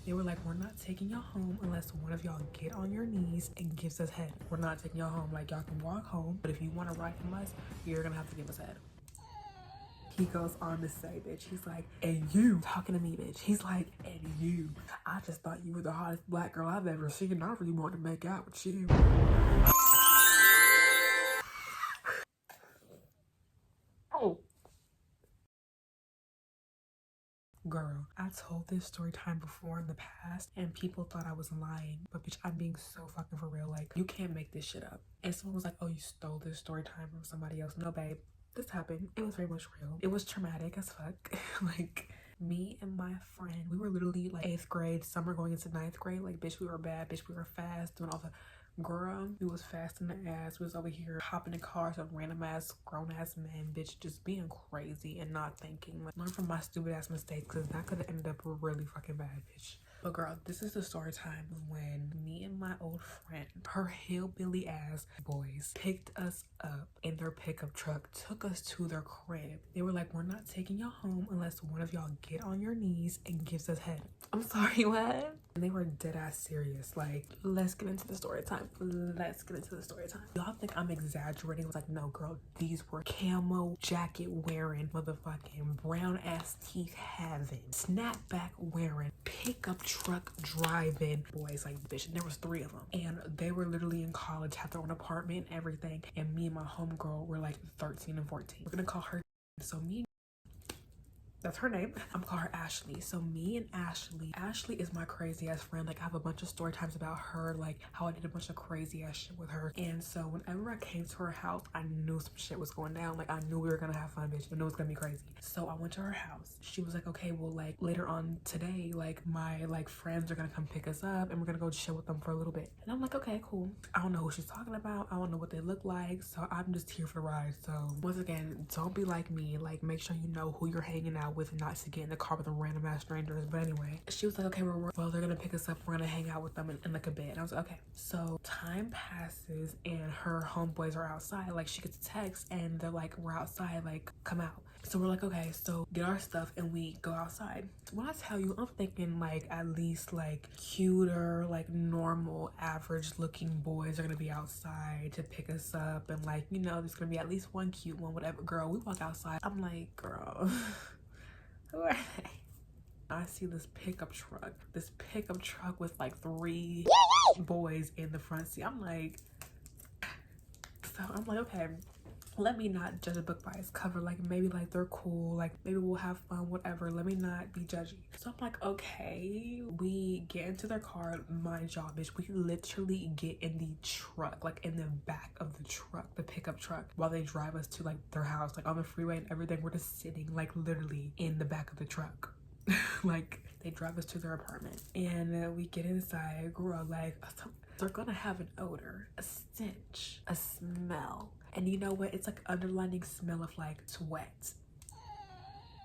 They were like, we're not taking y'all home unless one of y'all get on your knees and gives us head. We're not taking y'all home. Like, y'all can walk home, but if you want to ride from us, you're gonna have to give us head. He goes on to say, bitch, he's like, and you, talking to me, bitch, he's like, and you, I just thought you were the hottest black girl I've ever seen. I really wanted to make out with you. Oh. Girl, I told this story time before in the past and people thought I was lying, but bitch, I'm being so fucking for real. Like, you can't make this shit up. And someone was like, oh, you stole this story time from somebody else. No, babe, this happened. It was very much real. It was traumatic as fuck. Like, me and my friend, we were literally like 8th grade, summer going into 9th grade. Like, bitch, we were bad, bitch, we were fast, doing all the girl, we was fast in the ass. We was over here hopping in cars with random ass grown ass men, bitch, just being crazy and not thinking. Like, learn from my stupid ass mistakes, because that could have ended up really fucking bad, bitch. But girl, this is the story time when me and my old friend, her hillbilly ass boys, picked us up in their pickup truck, took us to their crib. They were like, we're not taking y'all home unless one of y'all get on your knees and gives us head. I'm sorry, what? And they were dead ass serious. Like, let's get into the story time. Let's get into the story time. Y'all think I'm exaggerating? I was like, no, girl, these were camo jacket wearing, motherfucking brown ass teeth having, snapback wearing, pickup truck driving boys. Like, bitch, and there was 3 of them. And they were literally in college, had their own apartment and everything. And me and my homegirl were like 13 and 14. We're gonna call her. So me, that's her name. I'm gonna call her Ashley. So me and Ashley is my crazy ass friend. Like, I have a bunch of story times about her, like how I did a bunch of crazy ass shit with her. And so whenever I came to her house, I knew some shit was going down. Like, I knew we were gonna have fun, bitch. I knew it was gonna be crazy. So I went to her house. She was like, okay, well, like later on today, like my like friends are gonna come pick us up and we're gonna go chill with them for a little bit. And I'm like, okay, cool. I don't know who she's talking about. I don't know what they look like. So I'm just here for the ride. So once again, don't be like me. Like, make sure you know who you're hanging out with and not to get in the car with a random ass strangers. But anyway, she was like, okay, well, they're gonna pick us up, we're gonna hang out with them in like a bit. And I was like, okay. So time passes and her homeboys are outside. Like, she gets a text and they're like, we're outside, like come out. So we're like, okay, so get our stuff and we go outside. When I tell you, I'm thinking like at least like cuter, like normal, average looking boys are gonna be outside to pick us up, and like, you know, there's gonna be at least one cute one, whatever. Girl, we walk outside. I'm like, girl, who are they? I see this pickup truck with like 3 boys in the front seat. I'm like, okay, let me not judge a book by its cover. Like, maybe like they're cool, like maybe we'll have fun, whatever. Let me not be judgy. So I'm like, okay. We get into their car. Mind y'all, bitch, we literally get in the truck, like in the back of the truck, the pickup truck, while they drive us to like their house, like on the freeway and everything. We're just sitting like literally in the back of the truck. Like, they drive us to their apartment and we get inside. Girl, like, they're gonna have an odor, a stench, a smell. And you know what? It's like underlining smell of like sweat.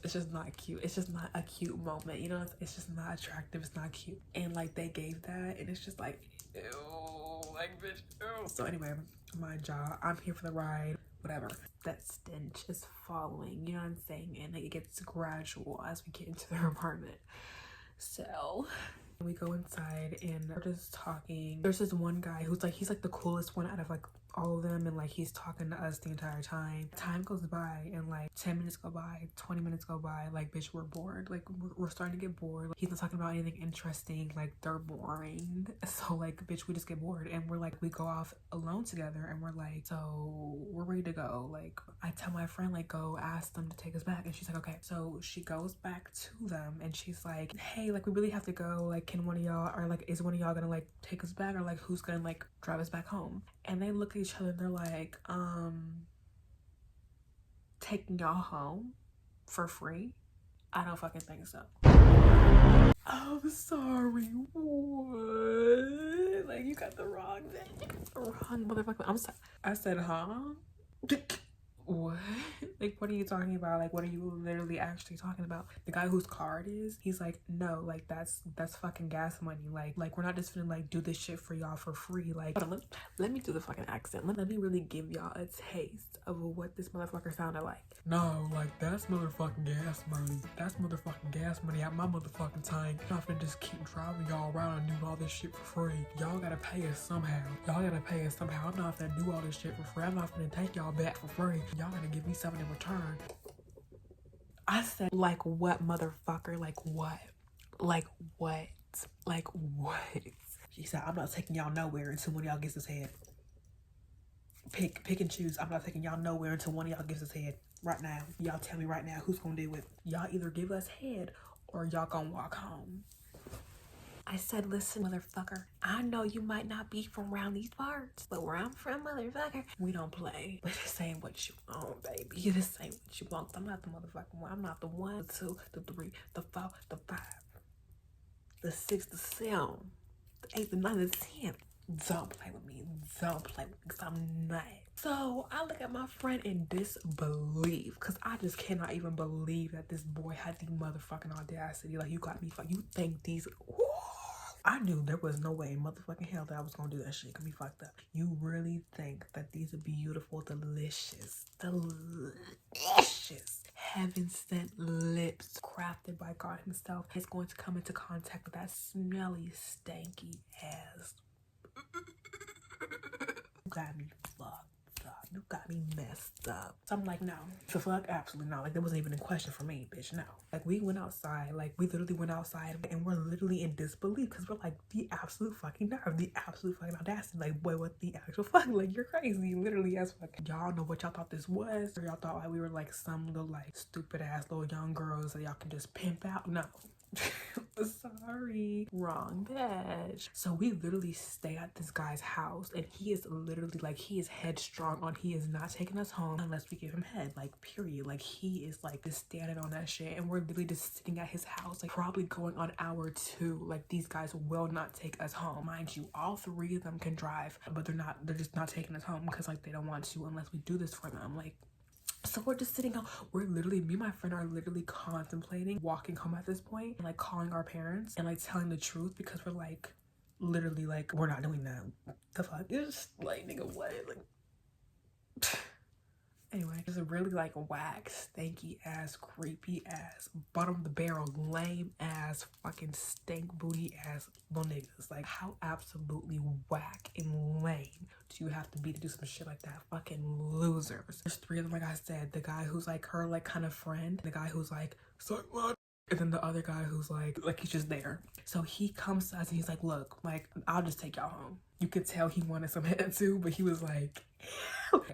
It's just not cute. It's just not a cute moment. You know, it's just not attractive. It's not cute. And like, they gave that and it's just like, ew, like, bitch, ew. So anyway, mind y'all, I'm here for the ride, whatever. That stench is following, you know what I'm saying? And it gets gradual as we get into their apartment. So we go inside and we're just talking. There's this one guy who's like, he's like the coolest one out of like all of them, and like he's talking to us the entire time. Time goes by and like 10 minutes go by, 20 minutes go by. Like, bitch, we're bored. Like, we're starting to get bored. Like, he's not talking about anything interesting. Like, they're boring. So like, bitch, we just get bored and we're like, we go off alone together and we're like, so we're ready to go. Like, I tell my friend, like, go ask them to take us back, and she's like, okay. So she goes back to them and she's like, hey, like, we really have to go. Like, can one of y'all, or like, is one of y'all gonna like take us back, or like, who's gonna like drive us back home? And they look at each other and they're like, taking y'all home for free? I don't fucking think so. I'm sorry, what? Like, you got the wrong thing. You got the wrong motherfucker. I'm sorry. I said, huh? What? Like, what are you talking about? Like, what are you literally actually talking about? The guy whose car it is, he's like, no, like, that's fucking gas money. Like we're not just gonna, like, do this shit for y'all for free. Like, hold on, let me do the fucking accent. Let me really give y'all a taste of what this motherfucker sounded like. No, like, that's motherfucking gas money. That's motherfucking gas money out my motherfucking tank. I'm not gonna just keep driving y'all around and do all this shit for free. Y'all gotta pay us somehow. Y'all gotta pay us somehow. I'm not gonna do all this shit for free. I'm not gonna take y'all back for free. Y'all gotta give me something in return. I said, like what, motherfucker? Like what? Like what? Like what? She said, I'm not taking y'all nowhere until one of y'all gets his head. Pick and choose. I'm not taking y'all nowhere until one of y'all gives his head. Right now. Y'all tell me right now who's gonna do it. Y'all either give us head or y'all gonna walk home. I said, listen, motherfucker, I know you might not be from around these parts, but where I'm from, motherfucker, we don't play. But just saying what you want, baby. You just saying what you want. I'm not the motherfucking one. I'm not the 1, the 2, the 3, the 4, the 5, the 6, the 7, the 8, the 9, the 10. Don't play with me. Don't play with me because I'm not. So I look at my friend in disbelief because I just cannot even believe that this boy had the motherfucking audacity. Like, you got me fucked. You think these... Woo! I knew there was no way in motherfucking hell that I was gonna do that shit. Could be fucked up. You really think that these are beautiful, delicious, heaven-sent lips crafted by God himself is going to come into contact with that smelly, stanky ass? You got me fucked up. You got me messed up. So I'm like, no. The fuck? Absolutely not. Like, there wasn't even a question for me, bitch. No. Like, we went outside. Like, we literally went outside and we're literally in disbelief because we're like, the absolute fucking nerve, the absolute fucking audacity. Like, boy, what the actual fuck? Like, you're crazy. Literally as fuck. Y'all know what y'all thought this was? Or y'all thought like we were like some little like stupid ass little young girls that y'all can just pimp out? No. Sorry, wrong bitch. So we literally stay at this guy's house and he is literally like, he is headstrong on he is not taking us home unless we give him head, like period. Like, he is like just standing on that shit and we're literally just sitting at his house, like probably going on hour 2. Like, these guys will not take us home. Mind you, all 3 of them can drive, but they're just not taking us home because like they don't want to unless we do this for them. Like, so we're just sitting out. We're literally, me and my friend are literally contemplating walking home at this point, and like calling our parents and like telling the truth because we're like, literally like, we're not doing that. The fuck? It's like, nigga, what? Like, anyway, it's a really like whack, stanky ass, creepy ass, bottom of the barrel, lame ass, fucking stank booty ass little niggas. Like, how absolutely whack and lame do you have to be to do some shit like that? Fucking losers. There's 3 of them, like I said. The guy who's like her like kind of friend, the guy who's like, suck my, and then the other guy who's like he's just there. So he comes to us and he's like, look, like, I'll just take y'all home. You could tell he wanted some head too, but he was like,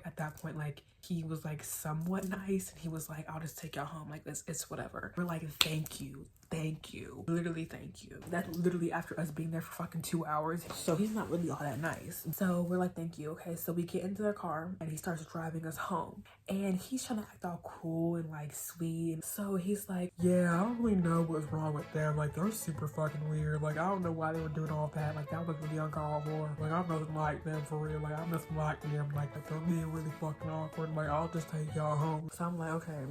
at that point, like, he was like somewhat nice and he was like, I'll just take y'all home, like, it's whatever. We're like, thank you, literally thank you. That's literally after us being there for fucking 2 hours, so he's not really all that nice. So we're like, thank you. Okay, so we get into their car and he starts driving us home and he's trying to act all cool and like sweet. So he's like, yeah, I don't really know what's wrong with them, like, they're super fucking weird, like, I don't know why they were doing all that, like, that was really uncalled for, like, I'm nothing like them for real, like, I'm nothing like them, like they're being really fucking awkward, like, I'll just take y'all home. So I'm like, okay,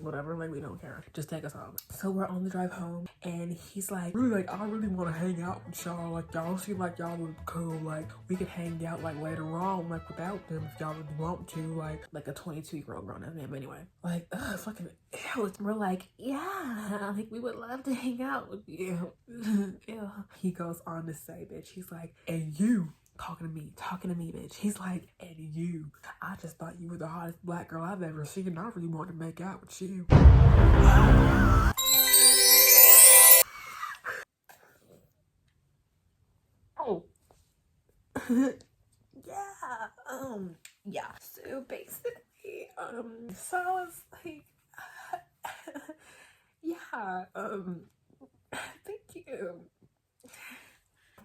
whatever, like, we don't care, just take us home. So we're on the drive home and he's like, really, like, I really want to hang out with y'all, like, y'all seem like y'all look cool, like, we could hang out like later on, like, without them if y'all really want to, like a 22-year-old grown-up man. Anyway, like, fucking ew. We're like, yeah, like, we would love to hang out with you. Ew. He goes on to say, bitch, he's like, and you talking to me, bitch. He's like, and you, I just thought you were the hottest black girl I've ever seen. I really wanted to make out with you. Oh. Yeah, so basically, so I was like, yeah, thank you.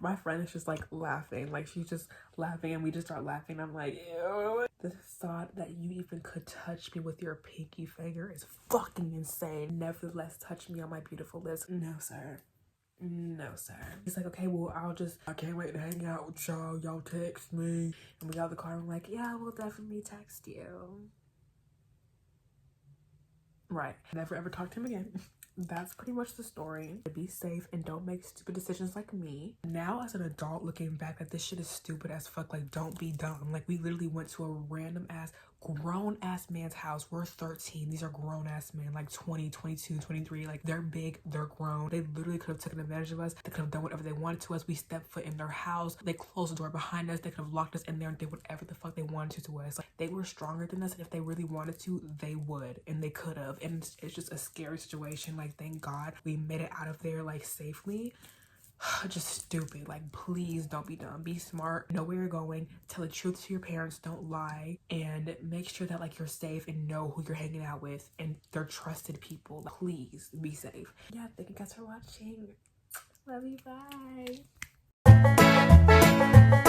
My friend is just like laughing, like she's just laughing and we just start laughing. I'm like, ew. The thought that you even could touch me with your pinky finger is fucking insane. Nevertheless, touch me on my beautiful lips. No, sir. No, sir. He's like, okay, well, I can't wait to hang out with y'all. Y'all text me. And we got out of the car and I'm like, yeah, we'll definitely text you. Right. Never ever talk to him again. That's pretty much the story. Be safe and don't make stupid decisions like me. Now as an adult looking back, like, this shit is stupid as fuck. Like, don't be dumb. Like, we literally went to a random ass grown ass man's house. We're 13. These are grown ass men, like 20, 22, 23. Like, they're big, they're grown. They literally could have taken advantage of us. They could have done whatever they wanted to us. We stepped foot in their house. They closed the door behind us. They could have locked us in there and did whatever the fuck they wanted to us. Like, they were stronger than us, and if they really wanted to, they would, and they could have. And it's just a scary situation. Like, thank God we made it out of there, like, safely. Just stupid. Like, please don't be dumb. Be smart. Know where you're going. Tell the truth to your parents. Don't lie. And make sure that, like, you're safe and know who you're hanging out with and they're trusted people. Please be safe. Yeah, thank you guys for watching. Love you. Bye.